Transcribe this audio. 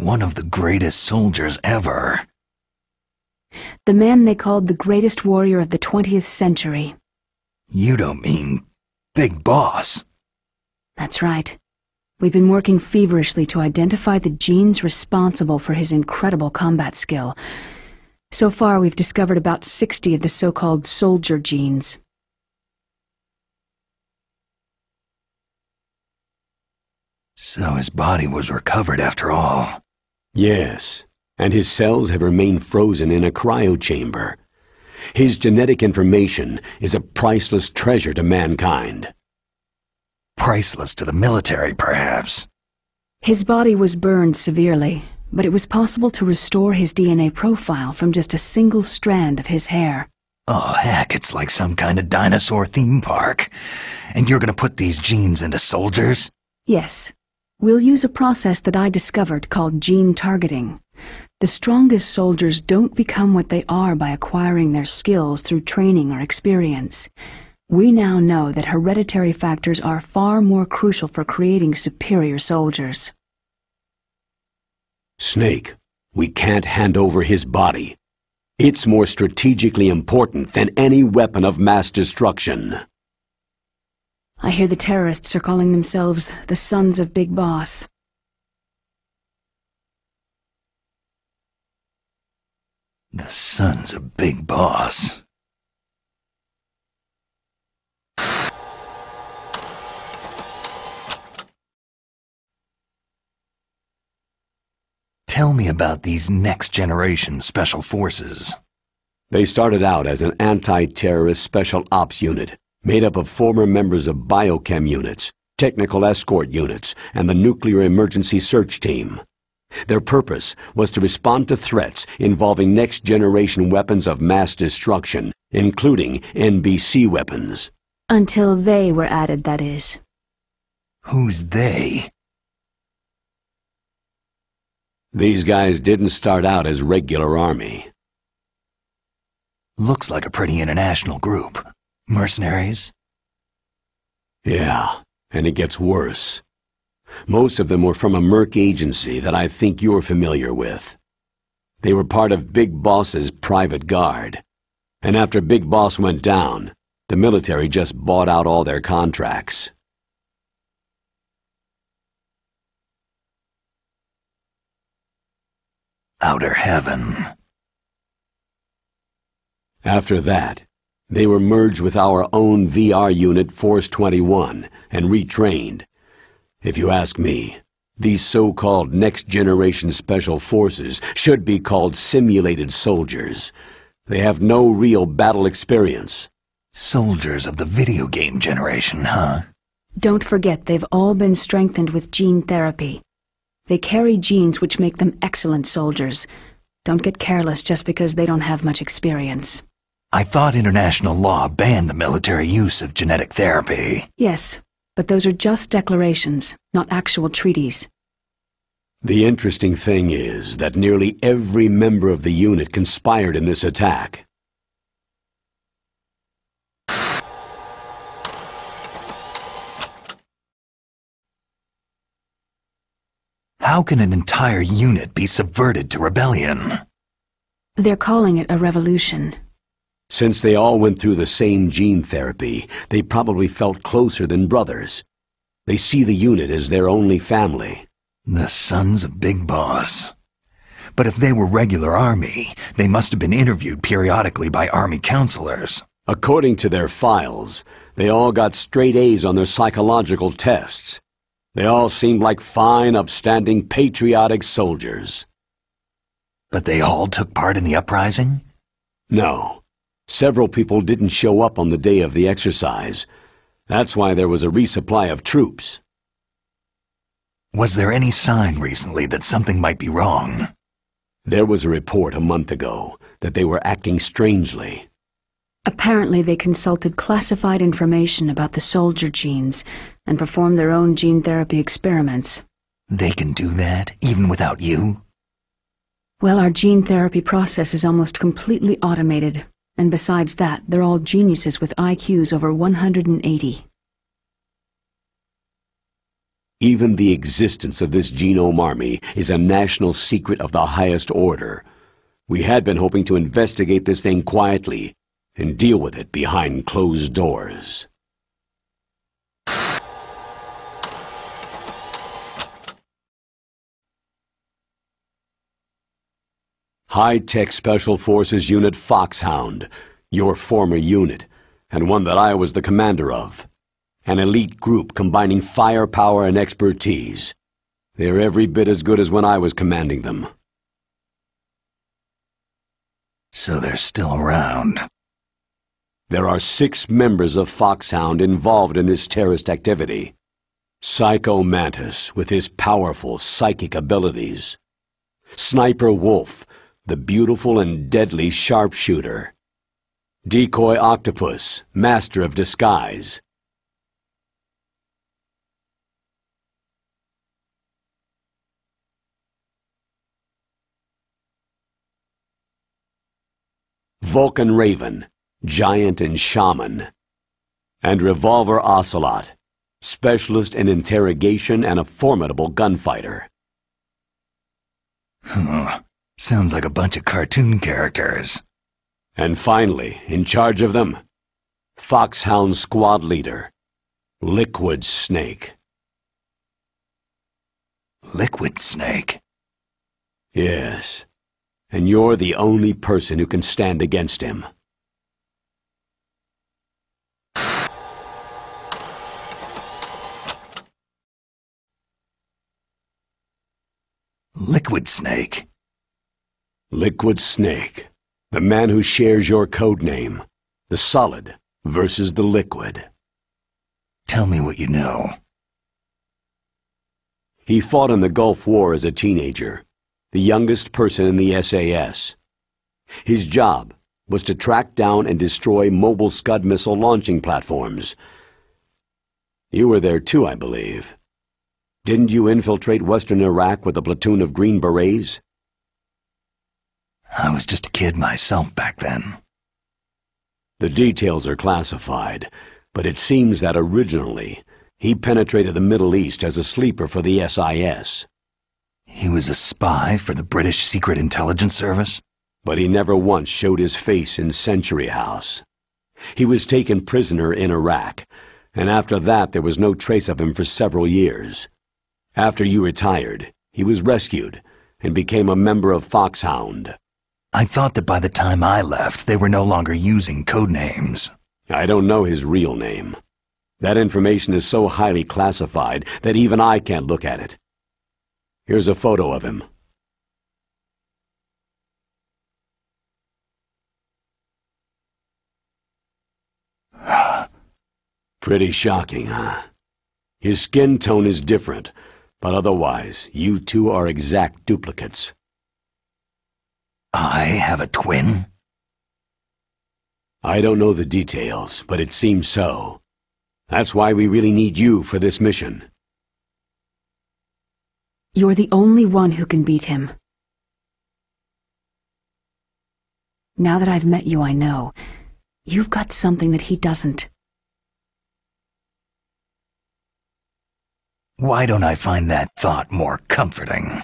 one of the greatest soldiers ever. The man they called the greatest warrior of the 20th century. You don't mean Big Boss? That's right. We've been working feverishly to identify the genes responsible for his incredible combat skill. So far, we've discovered about 60 of the so-called soldier genes. So his body was recovered after all. Yes, and his cells have remained frozen in a cryochamber. His genetic information is a priceless treasure to mankind. Priceless to the military, perhaps. His body was burned severely, but it was possible to restore his DNA profile from just a single strand of his hair. Oh, heck, it's like some kind of dinosaur theme park. And you're gonna put these genes into soldiers? Yes. We'll use a process that I discovered called gene targeting. The strongest soldiers don't become what they are by acquiring their skills through training or experience. We now know that hereditary factors are far more crucial for creating superior soldiers. Snake, we can't hand over his body. It's more strategically important than any weapon of mass destruction. I hear the terrorists are calling themselves the Sons of Big Boss. The Sons of Big Boss. Tell me about these next-generation special forces. They started out as an anti-terrorist special ops unit, made up of former members of biochem units, technical escort units, and the nuclear emergency search team. Their purpose was to respond to threats involving next-generation weapons of mass destruction, including NBC weapons. Until they were added, that is. Who's they? These guys didn't start out as regular army. Looks like a pretty international group. Mercenaries? Yeah, and it gets worse. Most of them were from a merc agency that I think you're familiar with. They were part of Big Boss's private guard. And after Big Boss went down, the military just bought out all their contracts. Outer heaven. After that, they were merged with our own VR unit Force 21 and retrained. If you ask me, these so-called next-generation special forces should be called simulated soldiers. They have no real battle experience. Soldiers of the video game generation, huh? Don't forget they've all been strengthened with gene therapy. They carry genes which make them excellent soldiers. Don't get careless just because they don't have much experience. I thought international law banned the military use of genetic therapy. Yes, but those are just declarations, not actual treaties. The interesting thing is that nearly every member of the unit conspired in this attack. How can an entire unit be subverted to rebellion? They're calling it a revolution. Since they all went through the same gene therapy, they probably felt closer than brothers. They see the unit as their only family. The Sons of Big Boss. But if they were regular army, they must have been interviewed periodically by army counselors. According to their files, they all got straight A's on their psychological tests. They all seemed like fine, upstanding, patriotic soldiers. But they all took part in the uprising? No. Several people didn't show up on the day of the exercise. That's why there was a resupply of troops. Was there any sign recently that something might be wrong? There was a report a month ago that they were acting strangely. Apparently they consulted classified information about the soldier genes and performed their own gene therapy experiments. They can do that, even without you? Well, our gene therapy process is almost completely automated, and besides that, they're all geniuses with IQs over 180. Even the existence of this genome army is a national secret of the highest order. We had been hoping to investigate this thing quietly and deal with it behind closed doors. High-Tech Special Forces Unit Foxhound, your former unit, and one that I was the commander of. An elite group combining firepower and expertise. They're every bit as good as when I was commanding them. So they're still around. There are 6 members of Foxhound involved in this terrorist activity. Psycho Mantis, with his powerful psychic abilities. Sniper Wolf, the beautiful and deadly sharpshooter. Decoy Octopus, master of disguise. Vulcan Raven, giant and shaman. And Revolver Ocelot, specialist in interrogation and a formidable gunfighter. Sounds like a bunch of cartoon characters. And finally, in charge of them, Foxhound Squad Leader, Liquid Snake. Liquid Snake? Yes. And you're the only person who can stand against him. Liquid Snake? Liquid Snake. The man who shares your code name. The solid versus the liquid. Tell me what you know. He fought in the Gulf War as a teenager. The youngest person in the SAS. His job was to track down and destroy mobile Scud missile launching platforms. You were there too, I believe. Didn't you infiltrate Western Iraq with a platoon of Green Berets? I was just a kid myself back then. The details are classified, but it seems that originally he penetrated the Middle East as a sleeper for the SIS. He was a spy for the British Secret Intelligence Service? But he never once showed his face in Century House. He was taken prisoner in Iraq, and after that there was no trace of him for several years. After you retired, he was rescued and became a member of Foxhound. I thought that by the time I left, they were no longer using code names. I don't know his real name. That information is so highly classified that even I can't look at it. Here's a photo of him. Pretty shocking, huh? His skin tone is different, but otherwise, you two are exact duplicates. I have a twin? I don't know the details, but it seems so. That's why we really need you for this mission. You're the only one who can beat him. Now that I've met you, I know. You've got something that he doesn't. Why don't I find that thought more comforting?